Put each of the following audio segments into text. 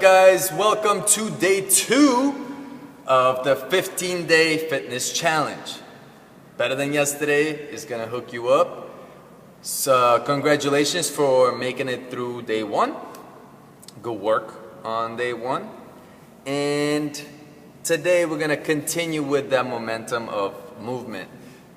guys? Welcome to day 2 of the 15-day fitness challenge. Better Than Yesterday is gonna hook you up. So congratulations for making it through day 1. Good work on day 1. And today we're gonna continue with that momentum of movement.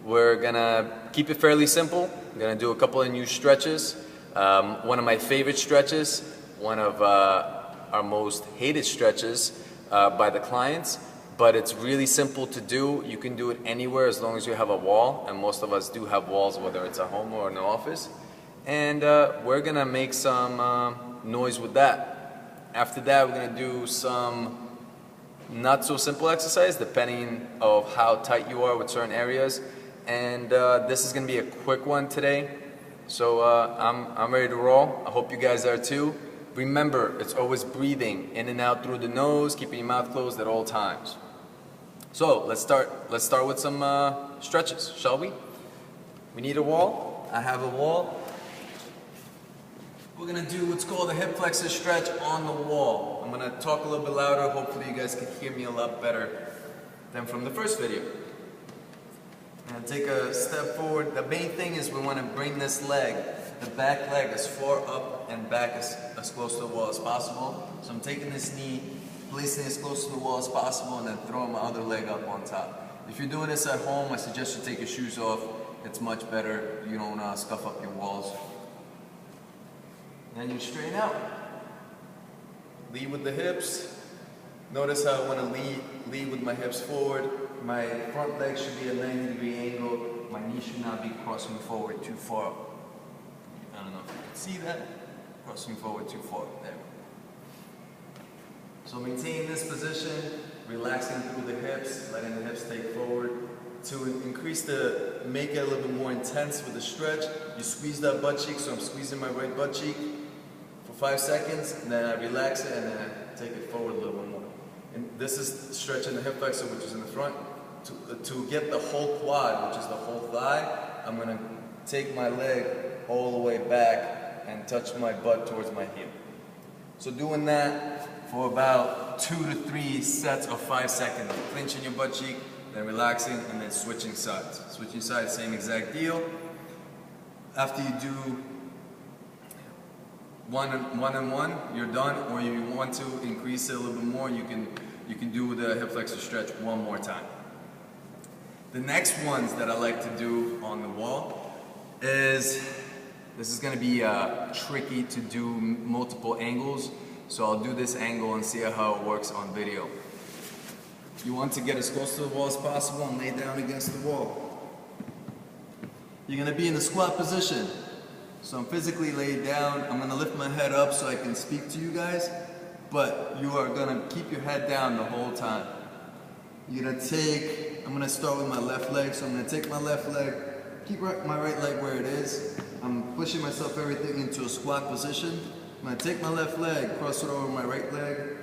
We're gonna keep it fairly simple. We're gonna do a couple of new stretches. One of my favorite stretches, one of our most hated stretches by the clients, but it's really simple to do. You can do it anywhere as long as you have a wall, and most of us do have walls, whether it's at home or in the office. And we're gonna make some noise with that. After that, we're gonna do some not so simple exercise depending of how tight you are with certain areas. And this is gonna be a quick one today. So I'm ready to roll. I hope you guys are too. Remember, it's always breathing in and out through the nose, keeping your mouth closed at all times. So let's start with some stretches, shall we? We need a wall. I have a wall. We're gonna do what's called a hip flexor stretch on the wall. I'm gonna talk a little bit louder. Hopefully you guys can hear me a lot better than from the first video. And take a step forward. The main thing is we want to bring this leg, the back leg, as far up and back as close to the wall as possible. So I'm taking this knee, placing it as close to the wall as possible, and then throwing my other leg up on top. If you're doing this at home, I suggest you take your shoes off. It's much better. You don't scuff up your walls. Then you straighten out. Lead with the hips. Notice how I want to lead with my hips forward. My front leg should be at a 90-degree angle. My knee should not be crossing forward too far. I don't know if you can see that. Crossing forward too far. There. So maintain this position, relaxing through the hips, letting the hips take forward. To make it a little bit more intense with the stretch, you squeeze that butt cheek. So I'm squeezing my right butt cheek for 5 seconds, and then I relax it, and then I take it forward a little bit more. And this is stretching the hip flexor, which is in the front. To get the whole quad, which is the whole thigh, I'm going to take my leg all the way back and touch my butt towards my heel. So doing that for about 2 to 3 sets of 5 seconds. Clenching your butt cheek, then relaxing, and then switching sides. Switching sides, same exact deal. After you do one and one, you're done. Or you want to increase it a little bit more, you can do the hip flexor stretch one more time. The next ones that I like to do on the wall is, this is going to be tricky to do multiple angles, so I'll do this angle and see how it works on video. You want to get as close to the wall as possible and lay down against the wall. You're going to be in the squat position. So I'm physically laid down. I'm going to lift my head up so I can speak to you guys, but you are going to keep your head down the whole time. You're going to I'm going to start with my left leg, so I'm going to take my left leg, keep my right leg where it is. I'm pushing myself everything into a squat position. I'm going to take my left leg, cross it over my right leg,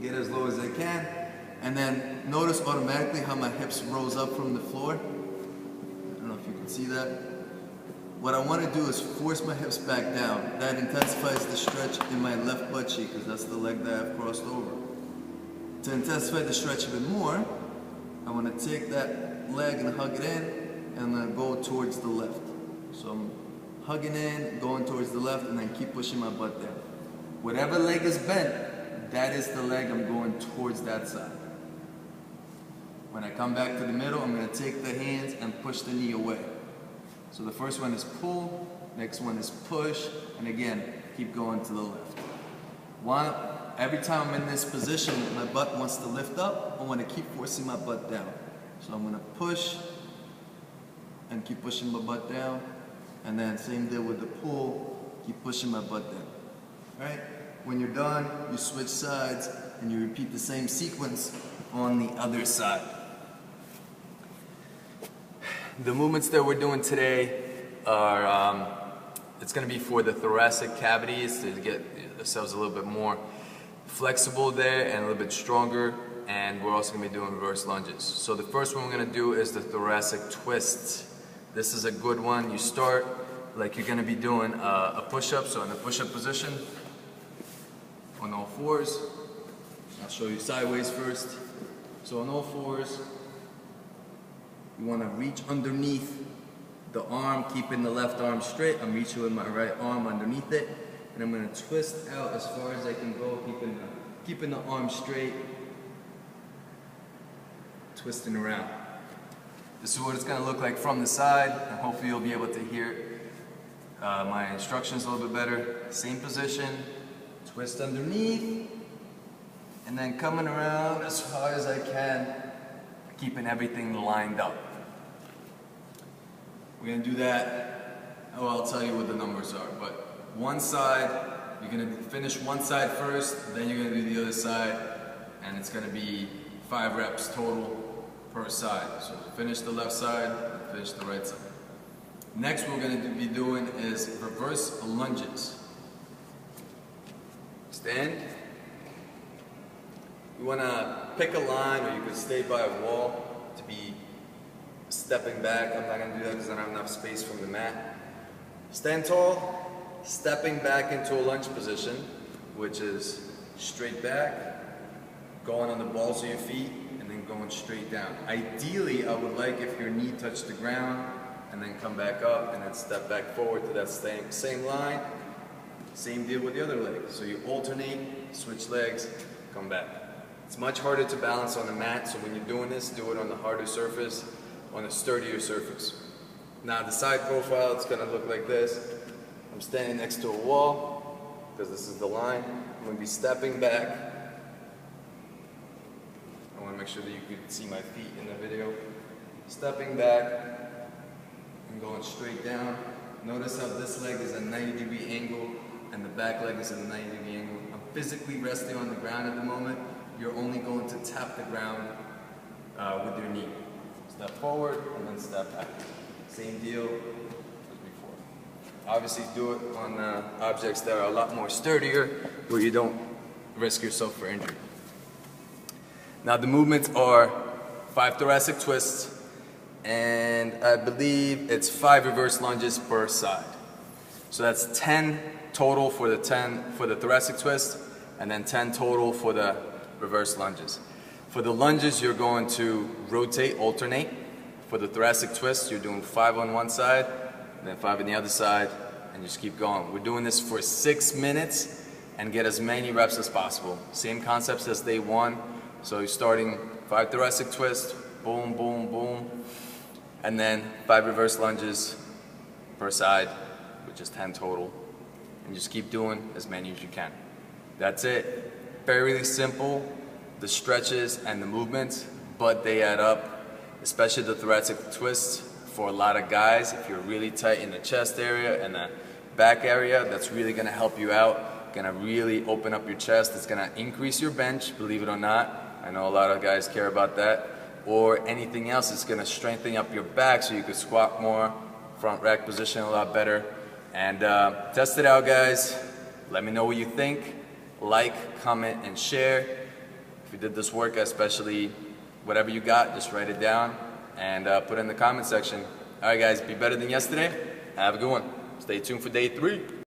get as low as I can, and then notice automatically how my hips rose up from the floor. I don't know if you can see that. What I want to do is force my hips back down. That intensifies the stretch in my left butt cheek, because that's the leg that I've crossed over. To intensify the stretch a bit more, I want to take that leg and hug it in, and then go towards the left. So I'm hugging in, going towards the left, and then keep pushing my butt down. Whatever leg is bent, that is the leg I'm going towards that side. When I come back to the middle, I'm going to take the hands and push the knee away. So the first one is pull, next one is push, and again, keep going to the left. Every time I'm in this position, my butt wants to lift up, I want to keep forcing my butt down. So I'm going to push, and keep pushing my butt down, and then same deal with the pull, keep pushing my butt down. Alright? When you're done, you switch sides, and you repeat the same sequence on the other side. The movements that we're doing today are, it's going to be for the thoracic cavities to get ourselves a little bit more flexible there and a little bit stronger, and we're also going to be doing reverse lunges. So the first one we're going to do is the thoracic twists. This is a good one. You start like you're going to be doing a push-up, so in the push-up position, on all fours. I'll show you sideways first. So on all fours, you want to reach underneath the arm, keeping the left arm straight. I'm reaching with my right arm underneath it, and I'm going to twist out as far as I can go, keeping the arm straight, twisting around. This is what it's going to look like from the side, and hopefully you'll be able to hear my instructions a little bit better. Same position, twist underneath, and then coming around as far as I can, keeping everything lined up. We're going to do that. Oh, I'll tell you what the numbers are, but one side, you're going to finish one side first, then you're going to do the other side, and it's going to be 5 reps total per side. So finish the left side, finish the right side. Next we're going to be doing is reverse lunges. Stand. You want to pick a line, or you could stay by a wall to be stepping back. I'm not going to do that because I don't have enough space from the mat. Stand tall, stepping back into a lunge position, which is straight back, going on the balls of your feet, and then going straight down. Ideally, I would like if your knee touched the ground, and then come back up, and then step back forward to that same line. Same deal with the other leg. So you alternate, switch legs, come back. It's much harder to balance on the mat, so when you're doing this, do it on the harder surface, on a sturdier surface. Now the side profile, it's going to look like this. I'm standing next to a wall, because this is the line. I'm going to be stepping back. I want to make sure that you can see my feet in the video. Stepping back and going straight down. Notice how this leg is a 90-degree angle and the back leg is a 90-degree angle. I'm physically resting on the ground at the moment. You're only going to tap the ground with your knee. Step forward and then step back. Same deal as before. Obviously do it on objects that are a lot more sturdier, where you don't risk yourself for injury. Now the movements are 5 thoracic twists, and I believe it's 5 reverse lunges per side. So that's 10 total for the thoracic twist, and then 10 total for the reverse lunges. For the lunges, you're going to rotate, alternate. For the thoracic twist, you're doing 5 on one side, and then 5 on the other side, and just keep going. We're doing this for 6 minutes and get as many reps as possible. Same concepts as day 1. So you're starting 5 thoracic twist, boom, boom, boom, and then 5 reverse lunges per side, which is 10 total. And just keep doing as many as you can. That's it. Fairly simple, the stretches and the movements, but they add up, especially the thoracic twist. For a lot of guys, if you're really tight in the chest area and the back area, that's really gonna help you out. Gonna really open up your chest. It's gonna increase your bench, believe it or not. I know a lot of guys care about that. Or anything else, it's gonna strengthen up your back so you can squat more, front rack position a lot better. And test it out, guys. Let me know what you think. Like, comment, and share. If you did this work, especially whatever you got, just write it down and put it in the comment section. All right, guys, be better than yesterday. Have a good one. Stay tuned for day 3.